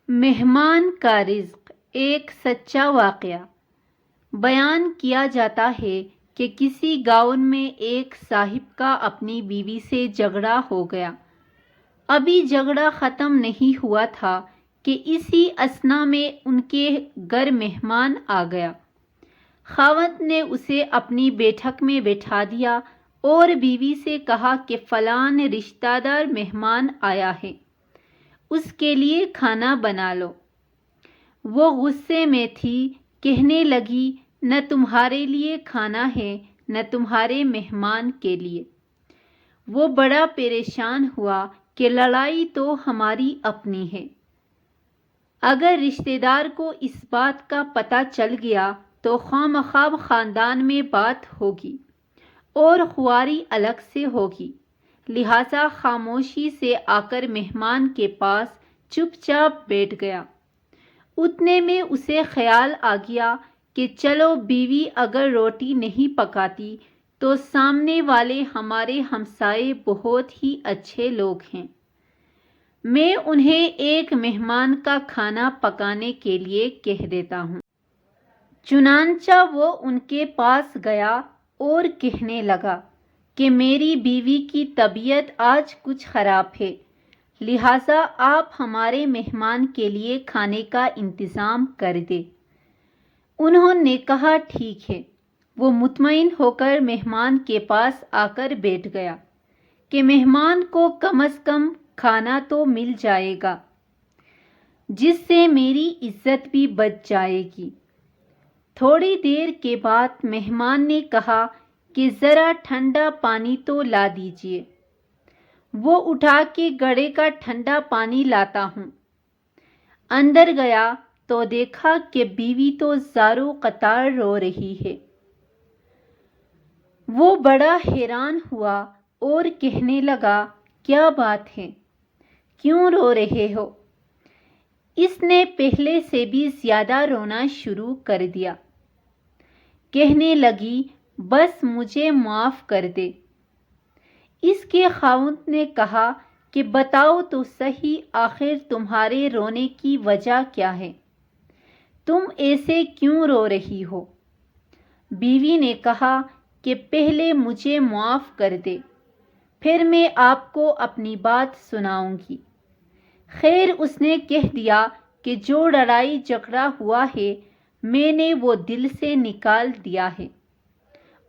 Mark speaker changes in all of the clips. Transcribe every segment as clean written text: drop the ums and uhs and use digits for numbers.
Speaker 1: مہمان کا رزق ایک سچا واقعہ۔ بیان کیا جاتا ہے کہ کسی گاؤں میں ایک صاحب کا اپنی بیوی سے جھگڑا ہو گیا۔ ابھی جھگڑا ختم نہیں ہوا تھا کہ اسی اثنا میں ان کے گھر مہمان آ گیا۔ خاوند نے اسے اپنی بیٹھک میں بٹھا دیا اور بیوی سے کہا کہ فلاں رشتہ دار مہمان آیا ہے، اس کے لیے کھانا بنا لو۔ وہ غصے میں تھی، کہنے لگی نہ تمہارے لیے کھانا ہے نہ تمہارے مہمان کے لیے۔ وہ بڑا پریشان ہوا کہ لڑائی تو ہماری اپنی ہے، اگر رشتہ دار کو اس بات کا پتہ چل گیا تو خواہ مخواہ خاندان میں بات ہوگی اور خواری الگ سے ہوگی، لہٰذا خاموشی سے آ کر مہمان کے پاس چپ چاپ بیٹھ گیا۔ اتنے میں اسے خیال آ گیا کہ چلو بیوی اگر روٹی نہیں پکاتی تو سامنے والے ہمارے ہمسائے بہت ہی اچھے لوگ ہیں، میں انہیں ایک مہمان کا کھانا پکانے کے لیے کہہ دیتا ہوں۔ چنانچہ وہ ان کے پاس گیا اور کہنے لگا کہ میری بیوی کی طبیعت آج کچھ خراب ہے، لہٰذا آپ ہمارے مہمان کے لیے کھانے کا انتظام کر دیں۔ انہوں نے کہا ٹھیک ہے۔ وہ مطمئن ہو کر مہمان کے پاس آ کر بیٹھ گیا کہ مہمان کو کم از کم کھانا تو مل جائے گا، جس سے میری عزت بھی بچ جائے گی۔ تھوڑی دیر کے بعد مہمان نے کہا کہ ذرا ٹھنڈا پانی تو لا دیجیے۔ وہ اٹھا کے گھڑے کا ٹھنڈا پانی لاتا ہوں۔ اندر گیا تو دیکھا کہ بیوی تو زاروں قطار رو رہی ہے۔ وہ بڑا حیران ہوا اور کہنے لگا کیا بات ہے، کیوں رو رہے ہو؟ اس نے پہلے سے بھی زیادہ رونا شروع کر دیا۔ کہنے لگی بس مجھے معاف کر دے۔ اس کے خاوند نے کہا کہ بتاؤ تو صحیح، آخر تمہارے رونے کی وجہ کیا ہے؟ تم ایسے کیوں رو رہی ہو؟ بیوی نے کہا کہ پہلے مجھے معاف کر دے، پھر میں آپ کو اپنی بات سناؤں گی۔ خیر اس نے کہہ دیا کہ جو لڑائی جھگڑا ہوا ہے میں نے وہ دل سے نکال دیا ہے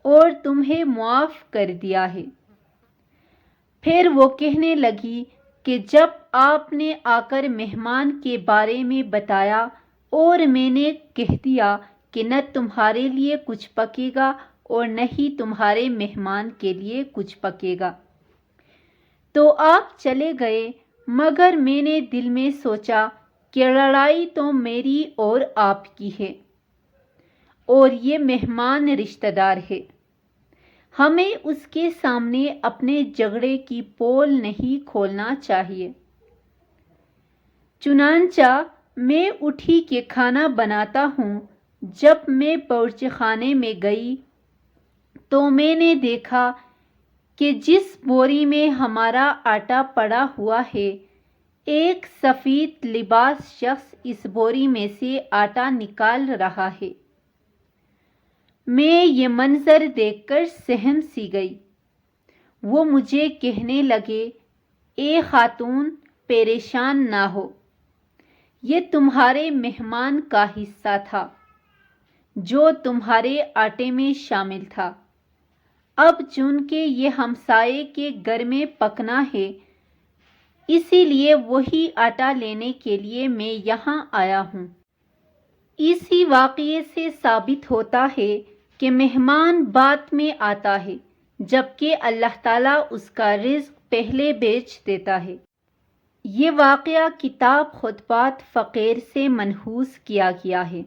Speaker 1: اور تمہیں معاف کر دیا ہے۔ پھر وہ کہنے لگی کہ جب آپ نے آ کر مہمان کے بارے میں بتایا اور میں نے کہہ دیا کہ نہ تمہارے لیے کچھ پکے گا اور نہ ہی تمہارے مہمان کے لیے کچھ پکے گا، تو آپ چلے گئے، مگر میں نے دل میں سوچا کہ لڑائی تو میری اور آپ کی ہے اور یہ مہمان رشتہ دار ہے، ہمیں اس کے سامنے اپنے جھگڑے کی پول نہیں کھولنا چاہیے۔ چنانچہ میں اٹھی کہ کھانا بناتا ہوں۔ جب میں باورچی خانے میں گئی تو میں نے دیکھا کہ جس بوری میں ہمارا آٹا پڑا ہوا ہے، ایک سفید لباس شخص اس بوری میں سے آٹا نکال رہا ہے۔ میں یہ منظر دیکھ کر سہم سی گئی۔ وہ مجھے کہنے لگے اے خاتون پریشان نہ ہو، یہ تمہارے مہمان کا حصہ تھا جو تمہارے آٹے میں شامل تھا، اب چونکہ یہ ہمسائے کے گھر میں پکنا ہے اسی لیے وہی آٹا لینے کے لیے میں یہاں آیا ہوں۔ اسی واقعے سے ثابت ہوتا ہے کہ مہمان بعد میں آتا ہے، جبکہ اللہ تعالیٰ اس کا رزق پہلے بیچ دیتا ہے۔ یہ واقعہ کتاب خطبات فقیر سے منحوس کیا گیا ہے۔